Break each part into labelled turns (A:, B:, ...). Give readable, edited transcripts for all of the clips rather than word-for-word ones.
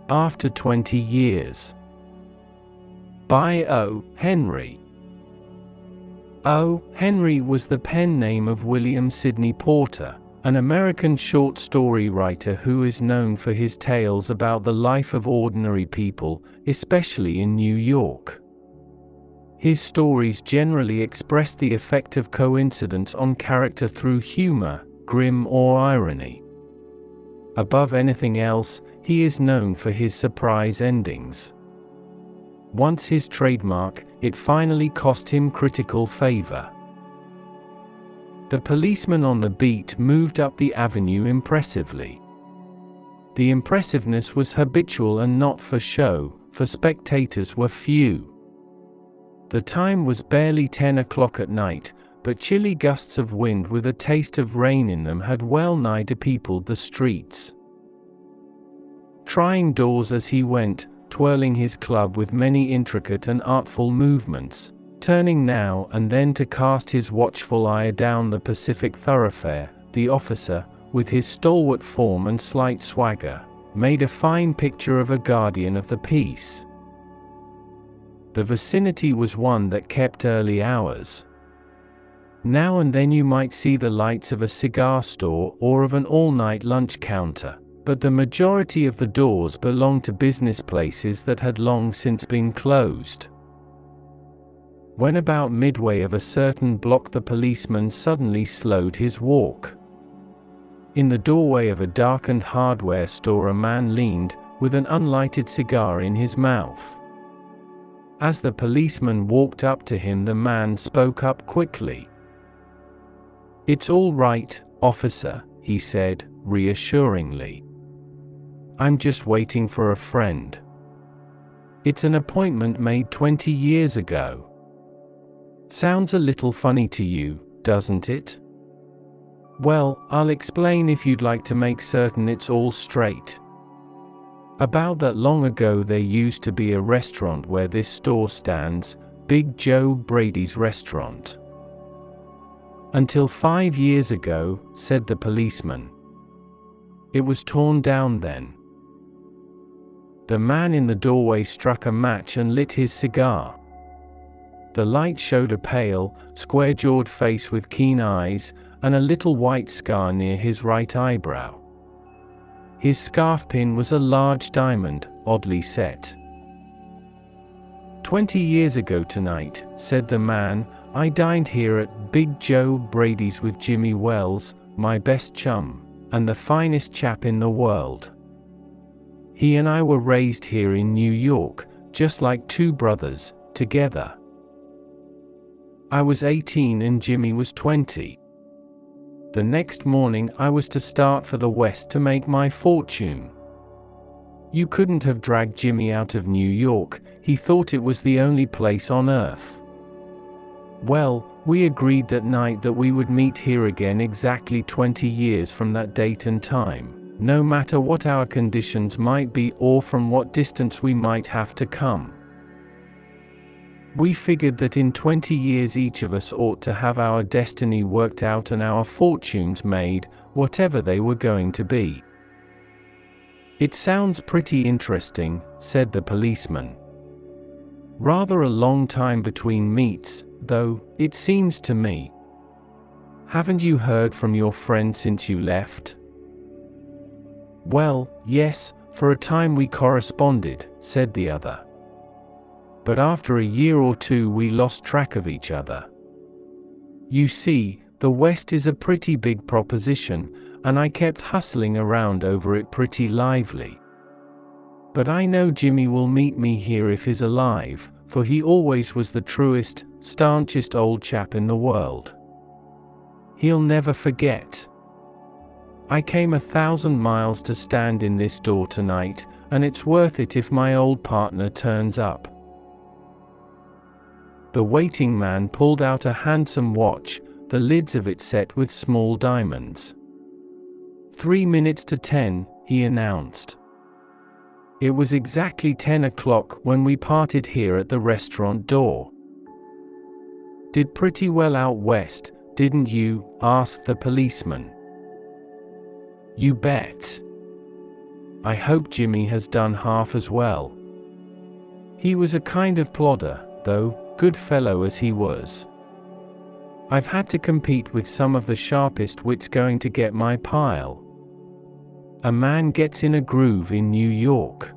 A: After 20 Years. By O. Henry. O. Henry was the pen name of William Sidney Porter, an American short story writer who is known for his tales about the life of ordinary people, especially in New York. His stories generally express the effect of coincidence on character through humor, grim or irony. Above anything else, he is known for his surprise endings. Once his trademark, it finally cost him critical favor. The policeman on the beat moved up the avenue impressively. The impressiveness was habitual and not for show, for spectators were few. The time was barely 10 o'clock at night, but chilly gusts of wind with a taste of rain in them had well nigh depeopled the streets. Trying doors as he went, twirling his club with many intricate and artful movements, turning now and then to cast his watchful eye down the Pacific thoroughfare, the officer, with his stalwart form and slight swagger, made a fine picture of a guardian of the peace. The vicinity was one that kept early hours. Now and then you might see the lights of a cigar store or of an all-night lunch counter, but the majority of the doors belonged to business places that had long since been closed. When about midway of a certain block, the policeman suddenly slowed his walk. In the doorway of a darkened hardware store a man leaned, with an unlighted cigar in his mouth. As the policeman walked up to him, the man spoke up quickly. "It's all right, officer," he said, reassuringly. "I'm just waiting for a friend. It's an appointment made 20 years ago. Sounds a little funny to you, doesn't it? Well, I'll explain if you'd like to make certain it's all straight. About that long ago there used to be a restaurant where this store stands, Big Joe Brady's restaurant. Until 5 years ago," said the policeman. "It was torn down then." The man in the doorway struck a match and lit his cigar. The light showed a pale, square-jawed face with keen eyes, and a little white scar near his right eyebrow. His scarf pin was a large diamond, oddly set. "20 years ago tonight," said the man, "I dined here at Big Joe Brady's with Jimmy Wells, my best chum, and the finest chap in the world. He and I were raised here in New York, just like two brothers, together. I was 18 and Jimmy was 20. The next morning I was to start for the West to make my fortune. You couldn't have dragged Jimmy out of New York, he thought it was the only place on earth. Well, we agreed that night that we would meet here again exactly 20 years from that date and time, no matter what our conditions might be or from what distance we might have to come. We figured that in 20 years each of us ought to have our destiny worked out and our fortunes made, whatever they were going to be." "It sounds pretty interesting," said the policeman. "Rather a long time between meets, though, it seems to me. Haven't you heard from your friend since you left?" "Well, yes, for a time we corresponded," said the other. "But after a year or two we lost track of each other. You see, the West is a pretty big proposition, and I kept hustling around over it pretty lively. But I know Jimmy will meet me here if he's alive, for he always was the truest, stanchest old chap in the world. He'll never forget. I came 1,000 miles to stand in this door tonight, and it's worth it if my old partner turns up." The waiting man pulled out a handsome watch, the lids of it set with small diamonds. 3 minutes to 10, he announced. It was exactly 10 o'clock when we parted here at the restaurant door. "Did pretty well out west, didn't you?" asked the policeman. "You bet. I hope Jimmy has done half as well. He was a kind of plodder, though, good fellow as he was. I've had to compete with some of the sharpest wits going to get my pile. A man gets in a groove in New York.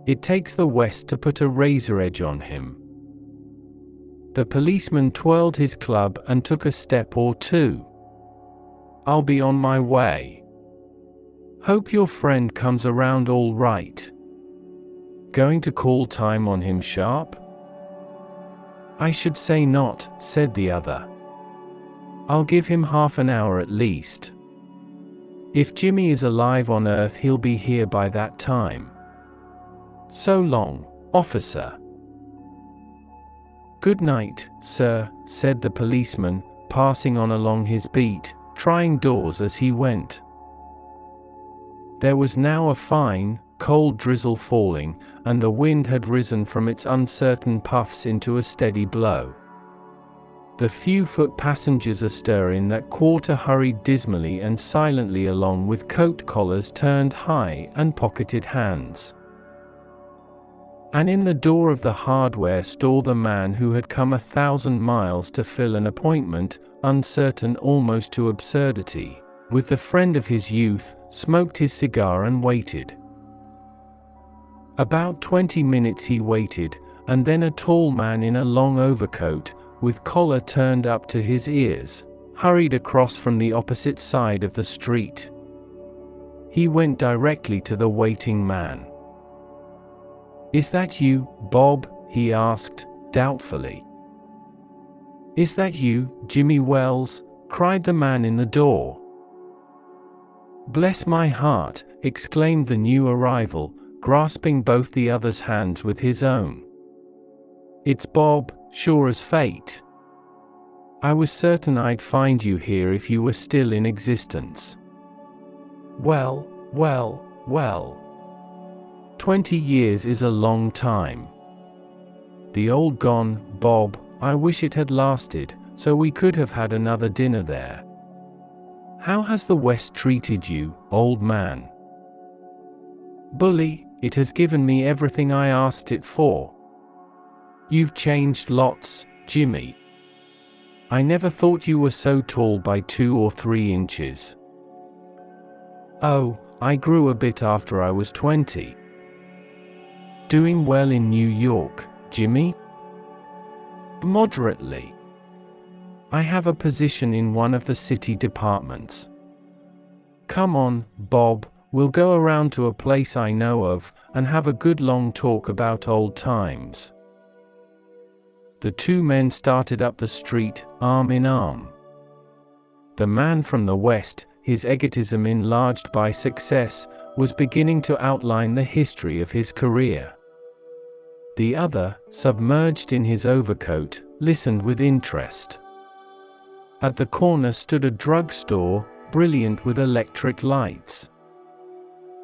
A: It takes the West to put a razor edge on him. The policeman twirled his club and took a step or two. I'll be on my way. Hope your friend comes around all right. Going to call time on him sharp? I should say not, said the other. I'll give him half an hour at least. If Jimmy is alive on Earth, he'll be here by that time. So long, officer. Good night, sir, said the policeman, passing on along his beat, trying doors as he went. There was now a fine, cold drizzle falling, and the wind had risen from its uncertain puffs into a steady blow. The few-foot passengers astir in that quarter hurried dismally and silently along with coat collars turned high and pocketed hands. And in the door of the hardware store the man who had come 1,000 miles to fill an appointment, uncertain almost to absurdity, with the friend of his youth, smoked his cigar and waited. About 20 minutes he waited, and then a tall man in a long overcoat, with collar turned up to his ears, hurried across from the opposite side of the street. He went directly to the waiting man. "Is that you, Bob?" he asked, doubtfully. "Is that you, Jimmy Wells?" cried the man in the door. "Bless my heart," exclaimed the new arrival, grasping both the other's hands with his own. "It's Bob, sure as fate. I was certain I'd find you here if you were still in existence." Well, 20 years is a long time. The old gone, Bob, I wish it had lasted, so we could have had another dinner there. How has the West treated you, old man? Bully, it has given me everything I asked it for. You've changed lots, Jimmy. I never thought you were so tall by 2 or 3 inches. Oh, I grew a bit after I was 20. Doing well in New York, Jimmy? Moderately. I have a position in one of the city departments. Come on, Bob, we'll go around to a place I know of, and have a good long talk about old times. The two men started up the street, arm in arm. The man from the West, his egotism enlarged by success, was beginning to outline the history of his career. The other, submerged in his overcoat, listened with interest. At the corner stood a drugstore, brilliant with electric lights.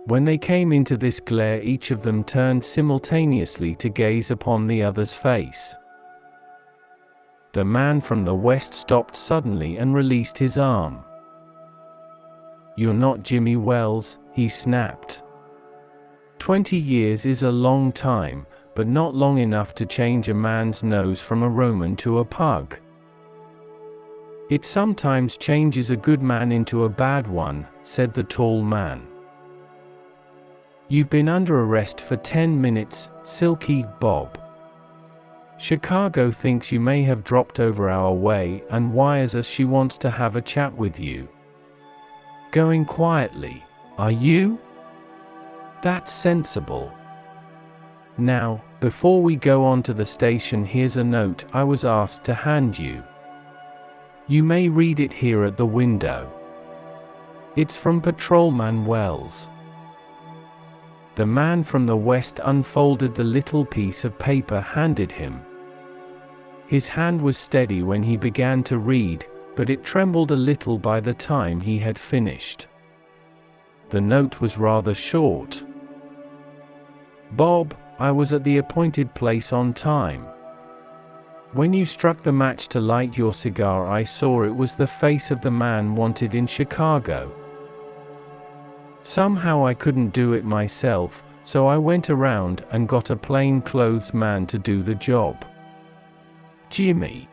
A: When they came into this glare, each of them turned simultaneously to gaze upon the other's face. The man from the West stopped suddenly and released his arm. "You're not Jimmy Wells," he snapped. 20 years is a long time, but not long enough to change a man's nose from a Roman to a pug. It sometimes changes a good man into a bad one, said the tall man. You've been under arrest for 10 minutes, Silky Bob. Chicago thinks you may have dropped over our way and wires us she wants to have a chat with you. Going quietly, are you? That's sensible. Now, before we go on to the station, here's a note I was asked to hand you. You may read it here at the window. It's from Patrolman Wells. The man from the West unfolded the little piece of paper handed him. His hand was steady when he began to read, but it trembled a little by the time he had finished. The note was rather short. Bob, I was at the appointed place on time. When you struck the match to light your cigar, I saw it was the face of the man wanted in Chicago. Somehow I couldn't do it myself, so I went around and got a plainclothes man to do the job. Jimmy.